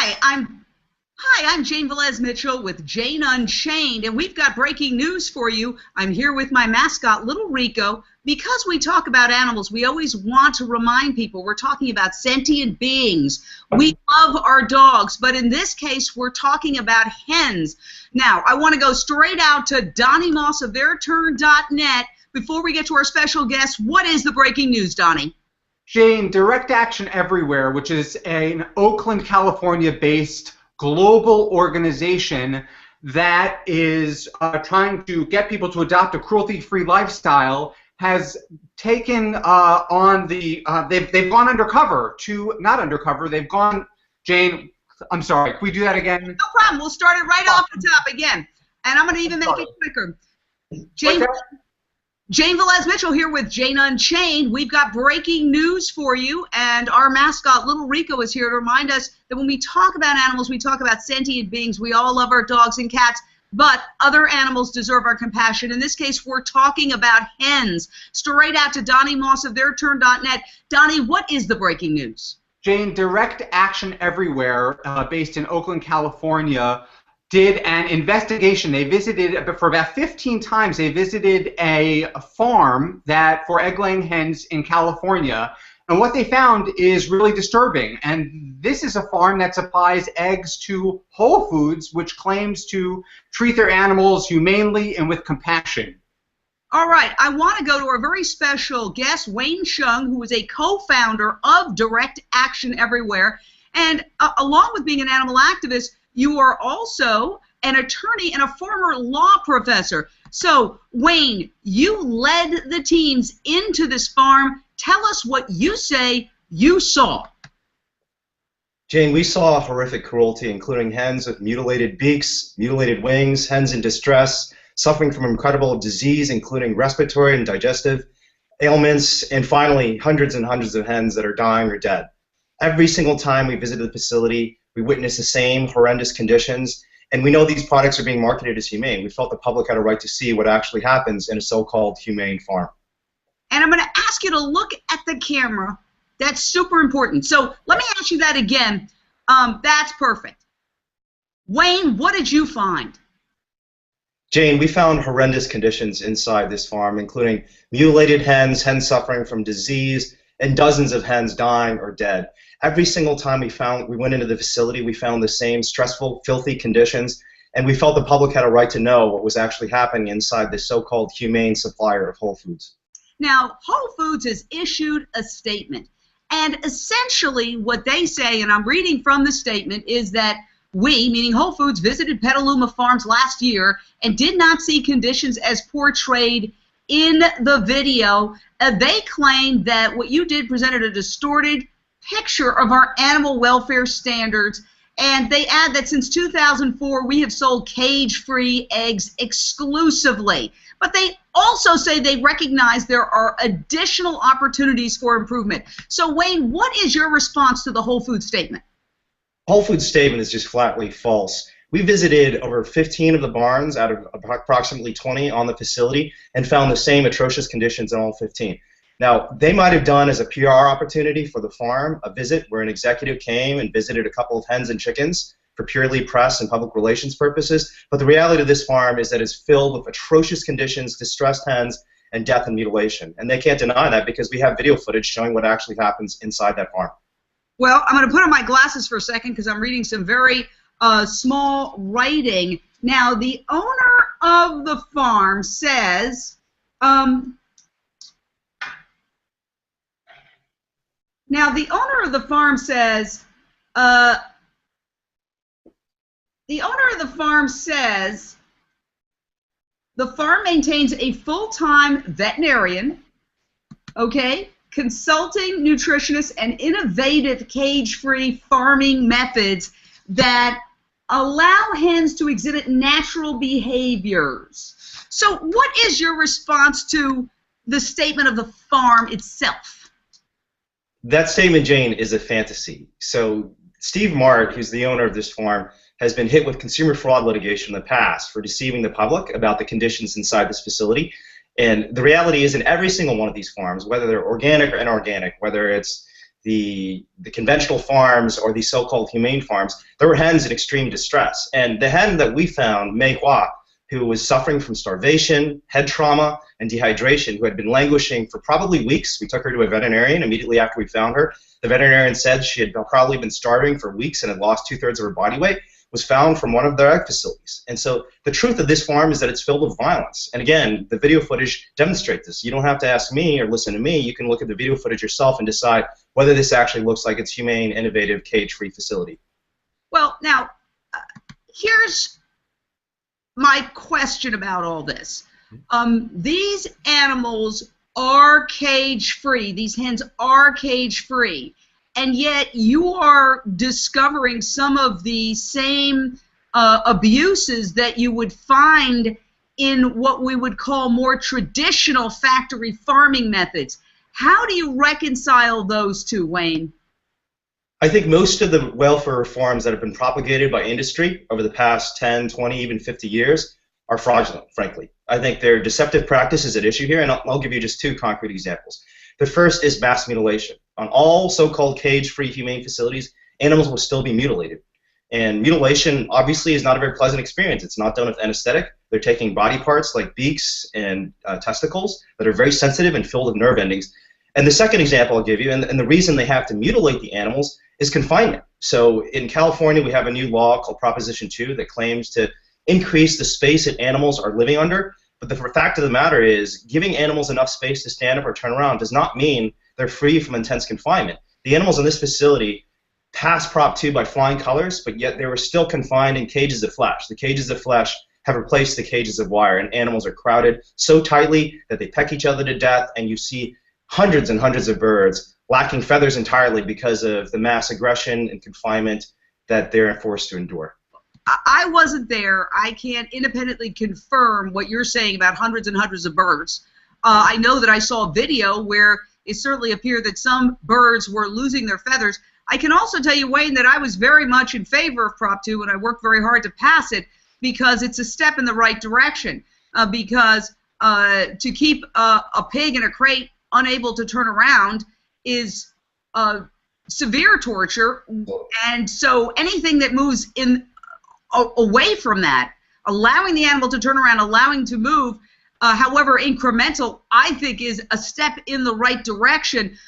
Hi, I'm Jane Velez-Mitchell with Jane Unchained, and we've got breaking news for you. I'm here with my mascot, Little Rico. Because we talk about animals, we always want to remind people we're talking about sentient beings. We love our dogs, but in this case, we're talking about hens. Now, I want to go straight out to Donny Moss of theirturn.net. Before we get to our special guest, what is the breaking news, Donny? Jane, Direct Action Everywhere, which is an Oakland, California-based global organization that is trying to get people to adopt a cruelty-free lifestyle, has taken on the they've gone undercover to not undercover. They've gone, Jane. I'm sorry. Can we do that again? No problem. We'll start it right off the top again, and I'm going to even make it quicker. Jane Velez-Mitchell here with Jane Unchained. We've got breaking news for you, and our mascot, Little Rico, is here to remind us that when we talk about animals, we talk about sentient beings. We all love our dogs and cats, but other animals deserve our compassion. In this case, we're talking about hens. Straight out to Donny Moss of theirturn.net. Donny, what is the breaking news? Jane, Direct Action Everywhere, based in Oakland, California, did an investigation. They visited, for about 15 times, they visited a farm for egg-laying hens in California. And what they found is really disturbing. And this is a farm that supplies eggs to Whole Foods, which claims to treat their animals humanely and with compassion. All right, I want to go to our very special guest, Hsiung, who is a co-founder of Direct Action Everywhere. And along with being an animal activist, you are also an attorney and a former law professor. So, Wayne, you led the teams into this farm. Tell us what you say you saw. Jane, we saw horrific cruelty, including hens with mutilated beaks, mutilated wings, hens in distress, suffering from incredible disease, including respiratory and digestive ailments, and finally, hundreds and hundreds of hens that are dying or dead. Every single time we visited the facility, we witnessed the same horrendous conditions, and we know these products are being marketed as humane. We felt the public had a right to see what actually happens in a so-called humane farm. And I'm going to ask you to look at the camera. That's super important. So let me ask you that again. That's perfect. Wayne, what did you find? Jane, we found horrendous conditions inside this farm, including mutilated hens, hens suffering from disease, and dozens of hens dying or dead. Every single time we went into the facility, we found the same stressful, filthy conditions, and we felt the public had a right to know what was actually happening inside this so-called humane supplier of Whole Foods. Now, Whole Foods has issued a statement, and essentially what they say, and I'm reading from the statement, is that we, meaning Whole Foods, visited Petaluma Farms last year and did not see conditions as portrayed in the video. They claim that what you did presented a distorted picture of our animal welfare standards, and they add that since 2004 we have sold cage-free eggs exclusively. But they also say they recognize there are additional opportunities for improvement. So Wayne, what is your response to the Whole Foods statement? Whole Foods statement is just flatly false. We visited over 15 of the barns out of approximately 20 on the facility and found the same atrocious conditions in all 15. Now, they might have done as a PR opportunity for the farm a visit where an executive came and visited a couple of hens and chickens for purely press and public relations purposes, but the reality of this farm is that it's filled with atrocious conditions, distressed hens, and death and mutilation. And they can't deny that because we have video footage showing what actually happens inside that farm. Well, I'm going to put on my glasses for a second because I'm reading some very small writing. Now, the owner of the farm says, the farm maintains a full-time veterinarian, okay, consulting nutritionists, and innovative cage-free farming methods that allow hens to exhibit natural behaviors. So what is your response to the statement of the farm itself? That statement, Jane, is a fantasy. So Steve Mark, who's the owner of this farm, has been hit with consumer fraud litigation in the past for deceiving the public about the conditions inside this facility. And the reality is in every single one of these farms, whether they're organic or inorganic, whether it's the conventional farms or the so-called humane farms, there were hens in extreme distress. And the hen that we found, Mei Hua, who was suffering from starvation, head trauma, and dehydration, who had been languishing for probably weeks. We took her to a veterinarian immediately after we found her. The veterinarian said she had probably been starving for weeks and had lost 2/3 of her body weight, was found from one of their egg facilities. And so the truth of this farm is that it's filled with violence. And again, the video footage demonstrates this. You don't have to ask me or listen to me. You can look at the video footage yourself and decide whether this actually looks like it's humane, innovative, cage-free facility. Well, now, here's my question about all this. These animals are cage-free. These hens are cage-free. And yet you are discovering some of the same abuses that you would find in what we would call more traditional factory farming methods. How do you reconcile those two, Wayne? I think most of the welfare reforms that have been propagated by industry over the past 10, 20, even 50 years are fraudulent, frankly. I think there are deceptive practices at issue here, and I'll give you just two concrete examples. The first is mass mutilation. On all so-called cage-free humane facilities, animals will still be mutilated. And mutilation obviously is not a very pleasant experience. It's not done with anesthetic. They're taking body parts like beaks and testicles that are very sensitive and filled with nerve endings. And the second example I'll give you, and the reason they have to mutilate the animals, is confinement. So in California, we have a new law called Proposition 2 that claims to increase the space that animals are living under. But the fact of the matter is, giving animals enough space to stand up or turn around does not mean they're free from intense confinement. The animals in this facility passed Prop 2 by flying colors, but yet they were still confined in cages of flesh. The cages of flesh have replaced the cages of wire, and animals are crowded so tightly that they peck each other to death, and you see hundreds and hundreds of birds lacking feathers entirely because of the mass aggression and confinement that they're forced to endure. I wasn't there. I can't independently confirm what you're saying about hundreds and hundreds of birds. I know that I saw a video where it certainly appeared that some birds were losing their feathers. I can also tell you, Wayne, that I was very much in favor of Prop 2, and I worked very hard to pass it because it's a step in the right direction. Because to keep a pig in a crate unable to turn around is severe torture, and so anything that moves in away from that, allowing the animal to turn around, allowing to move, however incremental, I think is a step in the right direction.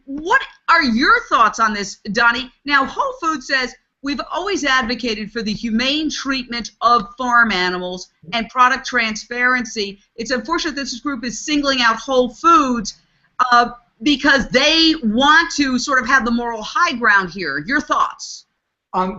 What are your thoughts on this, Donny? Now, Whole Foods says, we've always advocated for the humane treatment of farm animals and product transparency. It's unfortunate this group is singling out Whole Foods because they want to sort of have the moral high ground here. Your thoughts?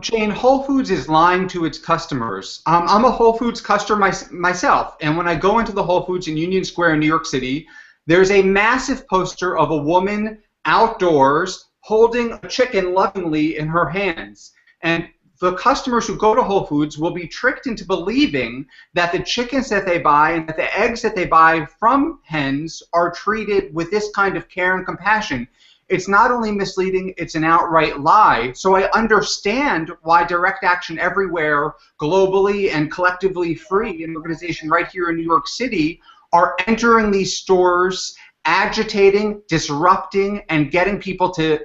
Jane, Whole Foods is lying to its customers. I'm a Whole Foods customer myself, and when I go into the Whole Foods in Union Square in New York City, there's a massive poster of a woman outdoors holding a chicken lovingly in her hands. And the customers who go to Whole Foods will be tricked into believing that the chickens that they buy and that the eggs that they buy from hens are treated with this kind of care and compassion. It's not only misleading, it's an outright lie. So I understand why Direct Action Everywhere, globally and collectively free, an organization right here in New York City, are entering these stores, agitating, disrupting, and getting people to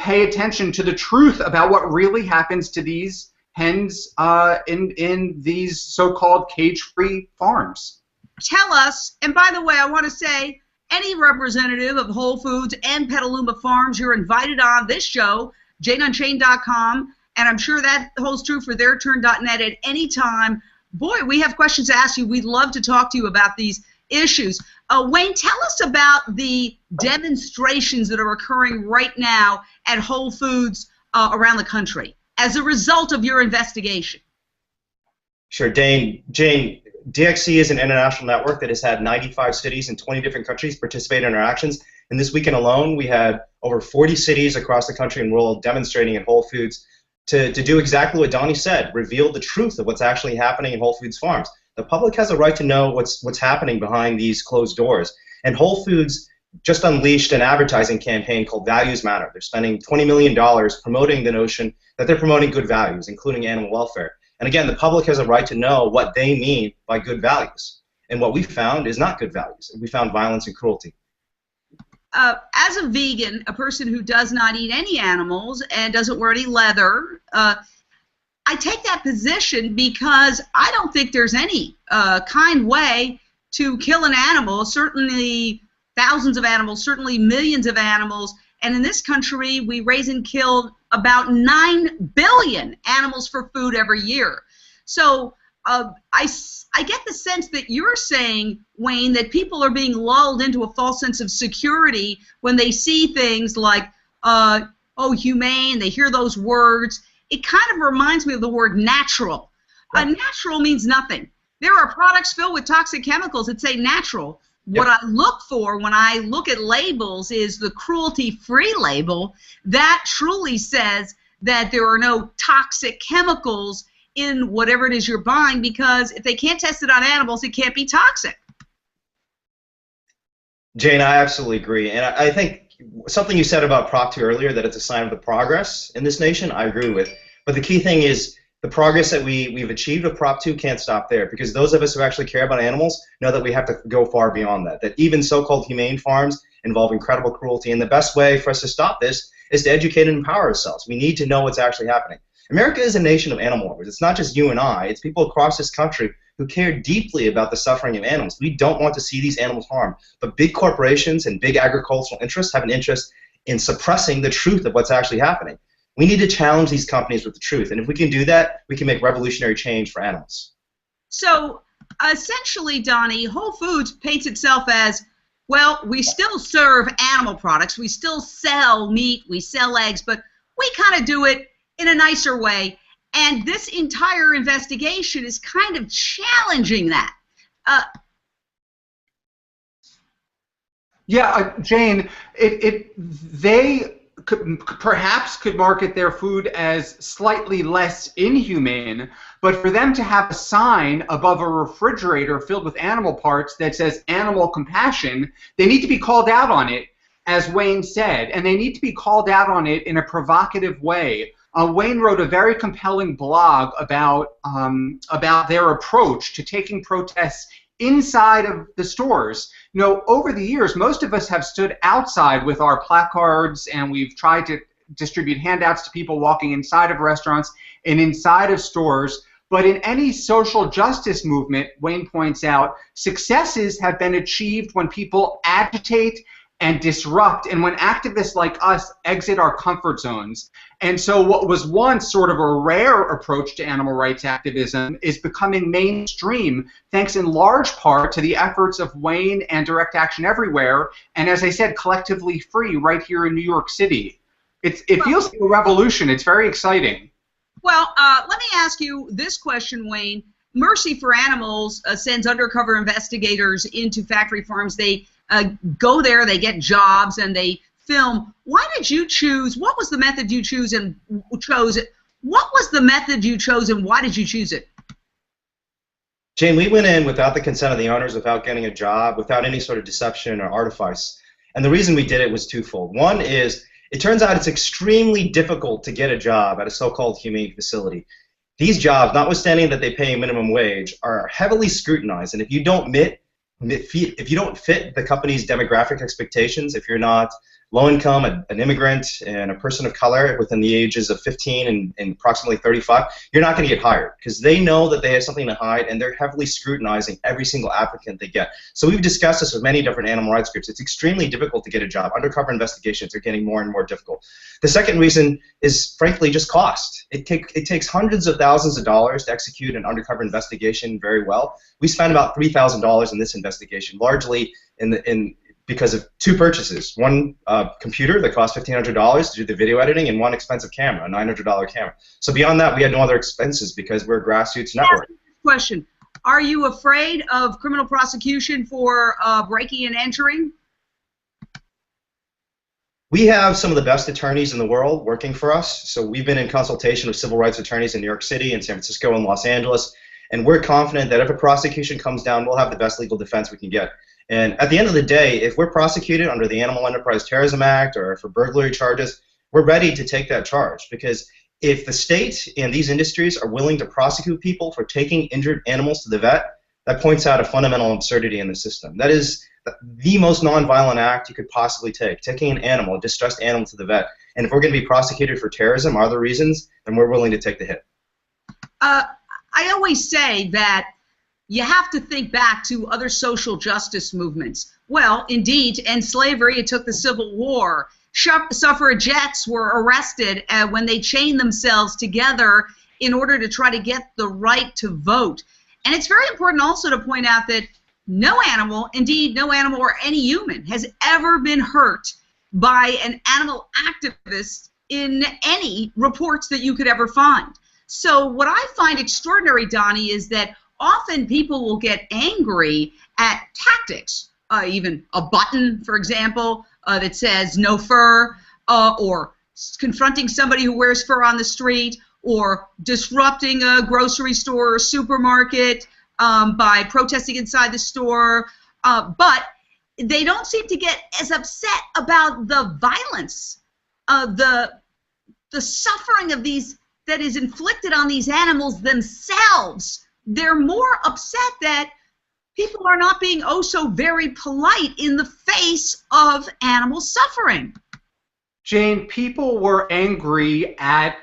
pay attention to the truth about what really happens to these hens in these so-called cage-free farms. Tell us, and by the way, I want to say, any representative of Whole Foods and Petaluma Farms, you're invited on this show, janeonchain.com, and I'm sure that holds true for theirturn.net at any time. Boy, we have questions to ask you. We'd love to talk to you about these issues. Wayne, tell us about the demonstrations that are occurring right now at Whole Foods around the country as a result of your investigation. Sure, Jane, DxE is an international network that has had 95 cities in 20 different countries participate in our actions. And this weekend alone, we had over 40 cities across the country and world demonstrating at Whole Foods to do exactly what Donny said, reveal the truth of what's actually happening in Whole Foods farms. The public has a right to know what's happening behind these closed doors. And Whole Foods just unleashed an advertising campaign called Values Matter. They're spending $20 million promoting the notion that they're promoting good values, including animal welfare. And again, the public has a right to know what they mean by good values. And what we found is not good values. We found violence and cruelty. as a vegan, a person who does not eat any animals and doesn't wear any leather, I take that position because I don't think there's any kind way to kill an animal, certainly thousands of animals, certainly millions of animals, and in this country we raise and kill about 9 billion animals for food every year. So I get the sense that you're saying, Wayne, that people are being lulled into a false sense of security when they see things like, oh, humane, they hear those words. It kind of reminds me of the word natural. Natural means nothing. There are products filled with toxic chemicals that say natural. What I look for when I look at labels is the cruelty-free label that truly says that there are no toxic chemicals in whatever it is you're buying, because if they can't test it on animals, it can't be toxic. Jane, I absolutely agree. And I think something you said about Prop 2 earlier, that it's a sign of the progress in this nation, I agree with. But the key thing is the progress that we've achieved with Prop 2 can't stop there, because those of us who actually care about animals know that we have to go far beyond that, that even so-called humane farms involve incredible cruelty, and the best way for us to stop this is to educate and empower ourselves. We need to know what's actually happening. America is a nation of animal lovers. It's not just you and I. It's people across this country who care deeply about the suffering of animals. We don't want to see these animals harmed. But big corporations and big agricultural interests have an interest in suppressing the truth of what's actually happening. We need to challenge these companies with the truth. And if we can do that, we can make revolutionary change for animals. So essentially, Donny, Whole Foods paints itself as, well, we still serve animal products. We still sell meat. We sell eggs. But we kind of do it in a nicer way, and this entire investigation is kind of challenging that. Jane, they perhaps could market their food as slightly less inhumane, but for them to have a sign above a refrigerator filled with animal parts that says animal compassion, they need to be called out on it, as Wayne said, and they need to be called out on it in a provocative way. Wayne wrote a very compelling blog about their approach to taking protests inside of the stores. You know, over the years, most of us have stood outside with our placards, and we've tried to distribute handouts to people walking inside of restaurants and inside of stores. But in any social justice movement, Wayne points out, successes have been achieved when people agitate and disrupt, and when activists like us exit our comfort zones. And so what was once sort of a rare approach to animal rights activism is becoming mainstream, thanks in large part to the efforts of Wayne and Direct Action Everywhere, and as I said, Collectively Free right here in New York City. It feels like a revolution. It's very exciting. Well, let me ask you this question, Wayne. Mercy for Animals sends undercover investigators into factory farms. They go there, they get jobs, and they film. Why did you choose? What was the method you chose and chose it? What was the method you chose, and why did you choose it? Jane, we went in without the consent of the owners, without getting a job, without any sort of deception or artifice. And the reason we did it was twofold. One is, it turns out it's extremely difficult to get a job at a so-called humane facility. These jobs, notwithstanding that they pay a minimum wage, are heavily scrutinized, and if you don't fit the company's demographic expectations, if you're not low-income, an immigrant, and a person of color within the ages of 15 and approximately 35, you're not going to get hired, because they know that they have something to hide, and they're heavily scrutinizing every single applicant they get. So we've discussed this with many different animal rights groups. It's extremely difficult to get a job. Undercover investigations are getting more and more difficult. The second reason is, frankly, just cost. It takes hundreds of thousands of dollars to execute an undercover investigation very well. We spent about $3,000 in this investigation, largely because of two purchases. One computer that cost $1,500 to do the video editing, and one expensive camera, a $900 camera. So beyond that, we had no other expenses because we're a grassroots network. Question: are you afraid of criminal prosecution for breaking and entering? We have some of the best attorneys in the world working for us. So we've been in consultation with civil rights attorneys in New York City and San Francisco and Los Angeles, and we're confident that if a prosecution comes down, we'll have the best legal defense we can get. And at the end of the day, if we're prosecuted under the Animal Enterprise Terrorism Act or for burglary charges, we're ready to take that charge. Because if the state and these industries are willing to prosecute people for taking injured animals to the vet, that points out a fundamental absurdity in the system. That is the most nonviolent act you could possibly take, taking an animal, a distressed animal, to the vet. And if we're going to be prosecuted for terrorism or other reasons, then we're willing to take the hit. I always say that you have to think back to other social justice movements. Well, indeed, to end slavery, it took the Civil War. Suffragettes were arrested when they chained themselves together in order to try to get the right to vote. And it's very important also to point out that no animal, indeed no animal or any human, has ever been hurt by an animal activist in any reports that you could ever find. So what I find extraordinary, Donny, is that often people will get angry at tactics, even a button, for example, that says no fur, or confronting somebody who wears fur on the street, or disrupting a grocery store or supermarket by protesting inside the store. But they don't seem to get as upset about the violence, the suffering of these that is inflicted on these animals themselves. They're more upset that people are not being oh so very polite in the face of animal suffering. Jane, people were angry at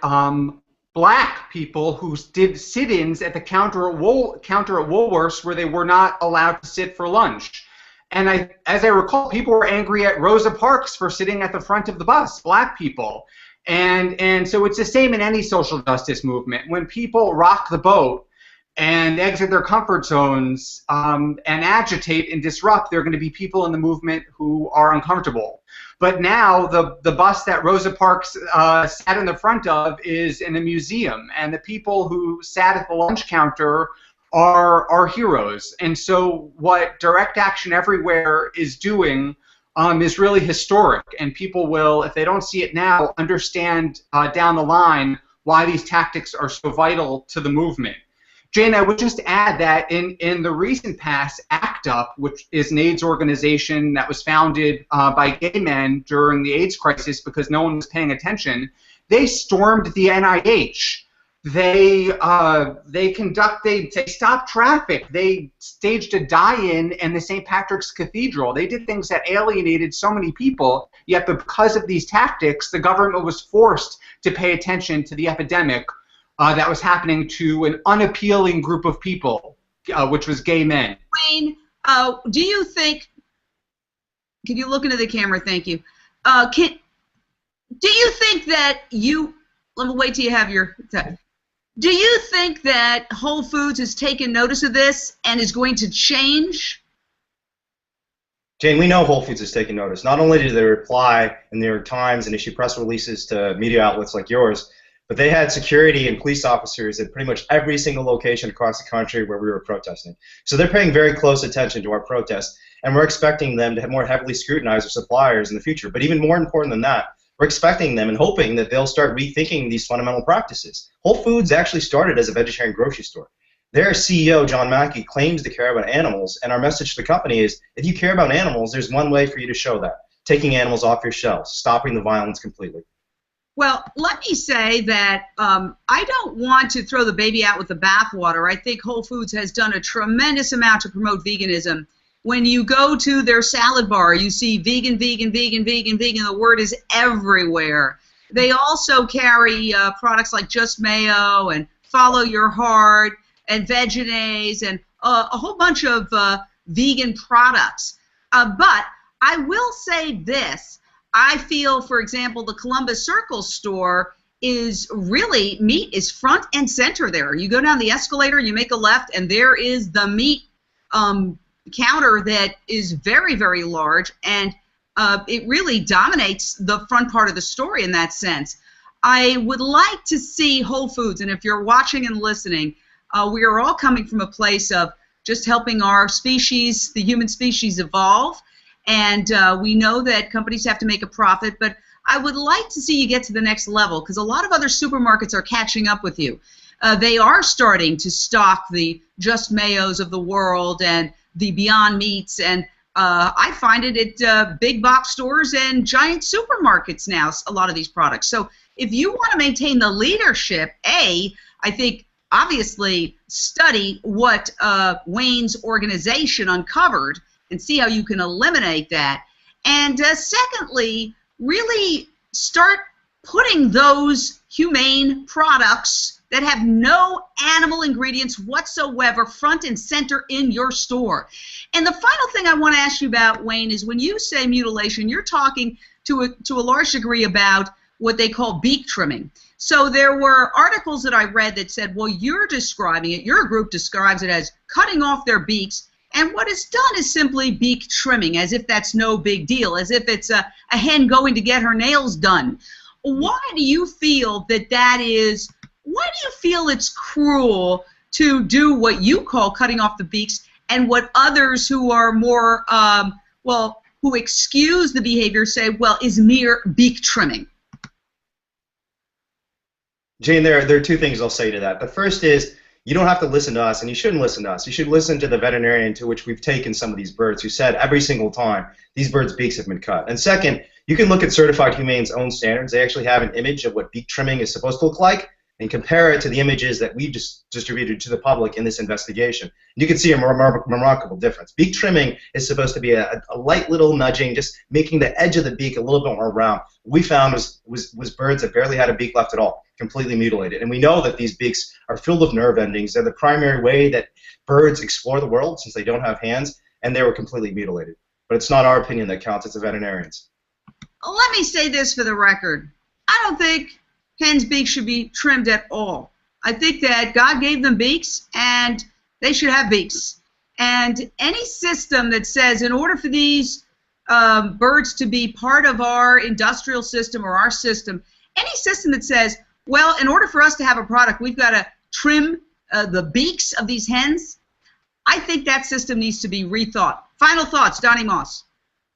black people who did sit-ins at the counter at Woolworths where they were not allowed to sit for lunch. And as I recall, people were angry at Rosa Parks for sitting at the front of the bus, black people. And so it's the same in any social justice movement. When people rock the boat and exit their comfort zones and agitate and disrupt, there are going to be people in the movement who are uncomfortable. But now the bus that Rosa Parks sat in the front of is in a museum, and the people who sat at the lunch counter are heroes. And so what Direct Action Everywhere is doing is really historic, and people will, if they don't see it now, understand down the line why these tactics are so vital to the movement. Jane, I would just add that in the recent past, ACT UP, which is an AIDS organization that was founded by gay men during the AIDS crisis because no one was paying attention, they stormed the NIH. They stopped traffic. They staged a die-in in the St. Patrick's Cathedral. They did things that alienated so many people, yet because of these tactics, the government was forced to pay attention to the epidemic that was happening to an unappealing group of people, which was gay men. Wayne, do you think, can you look into the camera, thank you, do you think that let me wait till you have your, do you think that Whole Foods has taken notice of this and is going to change? Jane, we know Whole Foods has taken notice. Not only did they reply in the New York Times and issue press releases to media outlets like yours, but they had security and police officers at pretty much every single location across the country where we were protesting. So they're paying very close attention to our protest, and we're expecting them to more heavily scrutinize their suppliers in the future. But even more important than that, we're expecting them and hoping that they'll start rethinking these fundamental practices. Whole Foods actually started as a vegetarian grocery store. Their CEO, John Mackey, claims to care about animals, and our message to the company is, if you care about animals, there's one way for you to show that: taking animals off your shelves, stopping the violence completely. Well, let me say that I don't want to throw the baby out with the bathwater. I think Whole Foods has done a tremendous amount to promote veganism. When you go to their salad bar, you see vegan, vegan, vegan, vegan, vegan. The word is everywhere. They also carry products like Just Mayo and Follow Your Heart and Veganaise and a whole bunch of vegan products. But I will say this. I feel, for example, the Columbus Circle store is really, meat is front and center there. You go down the escalator, you make a left, and there is the meat counter that is very, very large, and it really dominates the front part of the story in that sense. I would like to see Whole Foods, and if you're watching and listening, we are all coming from a place of just helping our species, the human species, evolve. And we know that companies have to make a profit, but I would like to see you get to the next level, because a lot of other supermarkets are catching up with you. They are starting to stock the Just Mayos of the world and the Beyond Meats, and I find it at big box stores and giant supermarkets now, a lot of these products. So if you want to maintain the leadership, I think obviously study what Wayne's organization uncovered and see how you can eliminate that. And secondly, really start putting those humane products that have no animal ingredients whatsoever front and center in your store. And the final thing I want to ask you about, Wayne, is when you say mutilation, you're talking to a large degree about what they call beak trimming. So there were articles that I read that said, well, you're describing it, your group describes it as cutting off their beaks, and what is done is simply beak trimming, as if that's no big deal, as if it's a hen going to get her nails done. Why do you feel that is, why do you feel it's cruel to do what you call cutting off the beaks, and what others who are more, well, who excuse the behavior say, well, is mere beak trimming? Jane, there are two things I'll say to that. The first is, you don't have to listen to us, and you shouldn't listen to us. You should listen to the veterinarian to which we've taken some of these birds, who said every single time these birds' beaks have been cut. And second, you can look at Certified Humane's own standards. They actually have an image of what beak trimming is supposed to look like, and compare it to the images that we just distributed to the public in this investigation. And you can see a remarkable difference. Beak trimming is supposed to be a light little nudging, just making the edge of the beak a little bit more round. What we found was birds that barely had a beak left at all, completely mutilated. And we know that these beaks are filled with nerve endings. They're the primary way that birds explore the world, since they don't have hands, and they were completely mutilated. But it's not our opinion that counts, it's the veterinarians. Let me say this for the record. I don't think hens' beaks should be trimmed at all. I think that God gave them beaks, and they should have beaks. And any system that says in order for these birds to be part of our industrial system or our system, any system that says, well, in order for us to have a product, we've got to trim the beaks of these hens, I think that system needs to be rethought. Final thoughts, Donny Moss.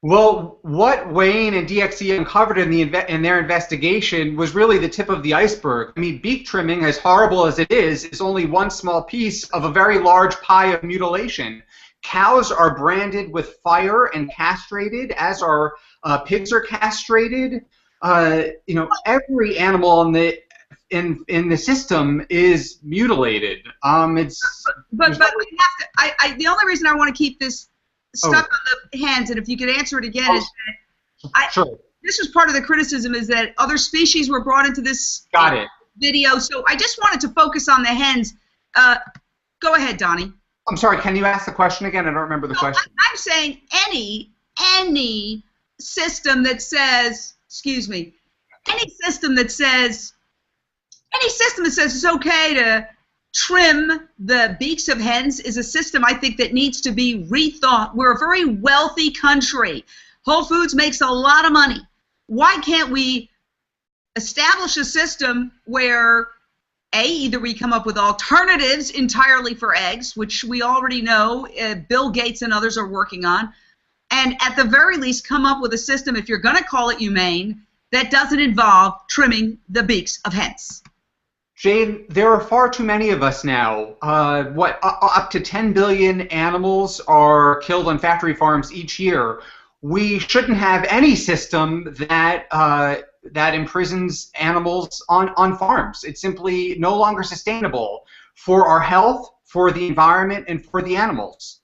Well, what Wayne and DxE uncovered in their investigation was really the tip of the iceberg. I mean, beak trimming, as horrible as it is only one small piece of a very large pie of mutilation. Cows are branded with fire and castrated, as are pigs are castrated. You know, every animal in the system is mutilated. But we have to. The only reason I want to keep this stuck on the hens, and if you could answer it again, is that sure. This was part of the criticism, is that other species were brought into this video. So I just wanted to focus on the hens. Go ahead, Donny. I'm sorry, can you ask the question again? I don't remember the question. I'm saying any system that says, any system that says it's okay to trim the beaks of hens is a system, I think, that needs to be rethought. We're a very wealthy country. Whole Foods makes a lot of money. Why can't we establish a system where, A, either we come up with alternatives entirely for eggs, which we already know Bill Gates and others are working on, and at the very least come up with a system, if you're going to call it humane, that doesn't involve trimming the beaks of hens. Jane, there are far too many of us now. Up to 10 billion animals are killed on factory farms each year. We shouldn't have any system that imprisons animals on farms. It's simply no longer sustainable for our health, for the environment, and for the animals.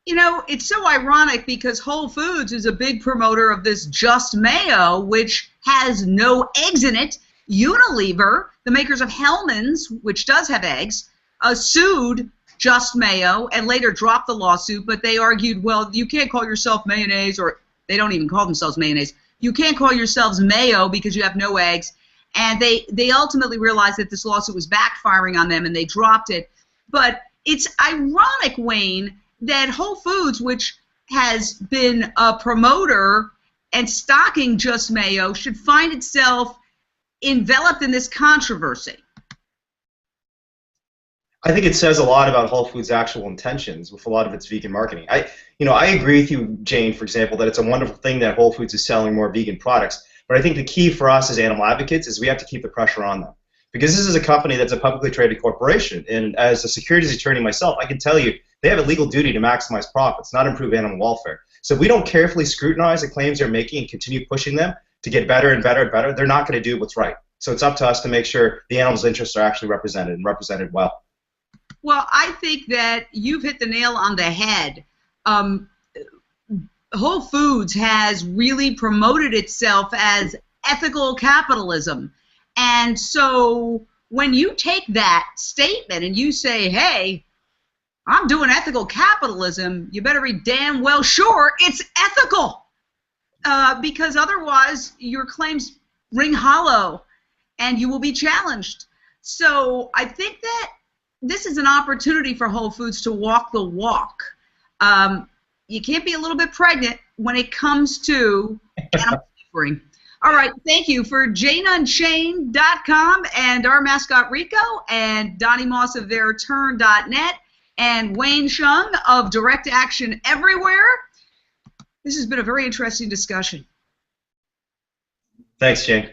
You know, it's so ironic because Whole Foods is a big promoter of this Just Mayo, which has no eggs in it. Unilever, the makers of Hellmann's, which does have eggs, sued Just Mayo and later dropped the lawsuit, but they argued, well, you can't call yourself mayonnaise, or they don't even call themselves mayonnaise. You can't call yourselves mayo because you have no eggs. And they ultimately realized that this lawsuit was backfiring on them, and they dropped it. But it's ironic, Wayne, that Whole Foods, which has been a promoter and stocking Just Mayo, should find itself enveloped in this controversy. I think it says a lot about Whole Foods' actual intentions with a lot of its vegan marketing. I agree with you, Jane, for example, that it's a wonderful thing that Whole Foods is selling more vegan products. But I think the key for us as animal advocates is we have to keep the pressure on them. Because this is a company that's a publicly traded corporation. And as a securities attorney myself, I can tell you they have a legal duty to maximize profits, not improve animal welfare. So if we don't carefully scrutinize the claims they're making and continue pushing them to get better and better and better, they're not going to do what's right. So it's up to us to make sure the animals' interests are actually represented and represented well. Well, I think that you've hit the nail on the head. Whole Foods has really promoted itself as ethical capitalism. And so when you take that statement and you say, hey, I'm doing ethical capitalism, you better be damn well sure it's ethical. Because otherwise your claims ring hollow and you will be challenged. So I think that this is an opportunity for Whole Foods to walk the walk. You can't be a little bit pregnant when it comes to animal suffering. All right, thank you for JaneUnchained.com and our mascot Rico, and Donny Moss of TheirTurn.net, and Wayne Hsiung of Direct Action Everywhere. This has been a very interesting discussion. Thanks, Jane.